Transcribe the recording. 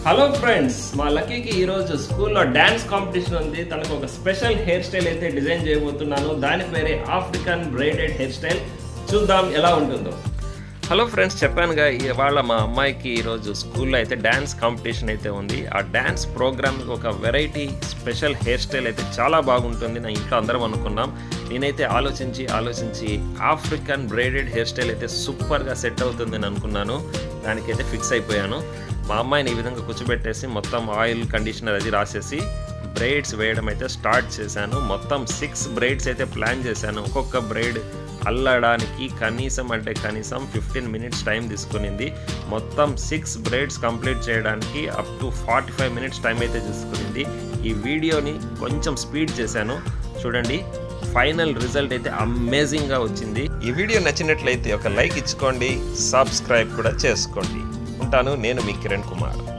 Hello friends, మా లక్కీకి ఈరోజు స్కూల్లో డ్యాన్స్ కాంపిటీషన్ ఉంది. తనకు ఒక స్పెషల్ హెయిర్ స్టైల్ అయితే డిజైన్ చేయబోతున్నాను. దాని పేరే ఆఫ్రికన్ బ్రైడెడ్ హెయిర్ స్టైల్. చూద్దాం ఎలా ఉంటుందో. హలో ఫ్రెండ్స్, చెప్పానుగా ఇవాళ మా అమ్మాయికి ఈరోజు స్కూల్లో అయితే డ్యాన్స్ కాంపిటీషన్ అయితే ఉంది. ఆ డ్యాన్స్ ప్రోగ్రామ్కి ఒక వెరైటీ స్పెషల్ హెయిర్ స్టైల్ అయితే చాలా బాగుంటుంది. నా ఇంట్లో అందరం అనుకున్నాం. నేనైతే ఆలోచించి ఆఫ్రికన్ బ్రైడెడ్ హెయిర్ స్టైల్ అయితే సూపర్గా సెట్ అవుతుందని అనుకున్నాను. దానికైతే ఫిక్స్ అయిపోయాను. మా అమ్మాయిని ఈ విధంగా కూర్చోబెట్టేసి మొత్తం ఆయిల్ కండిషనర్ అది రాసేసి బ్రైడ్స్ వేయడం అయితే స్టార్ట్ చేశాను. మొత్తం 6 బ్రైడ్స్ అయితే ప్లాన్ చేశాను. ఒక్కొక్క బ్రైడ్ అల్లడానికి కనీసం 15 మినిట్స్ టైం తీసుకునింది. మొత్తం 6 బ్రైడ్స్ కంప్లీట్ చేయడానికి అప్ టు 45 మినిట్స్ టైం అయితే తీసుకునింది. ఈ వీడియోని కొంచెం స్పీడ్ చేశాను. చూడండి, ఫైనల్ రిజల్ట్ అయితే అమేజింగ్గా వచ్చింది. ఈ వీడియో నచ్చినట్లయితే ఒక లైక్ ఇచ్చుకోండి, సబ్స్క్రైబ్ కూడా చేసుకోండి. ఉంటాను. నేను మీ కిరణ్ కుమార్.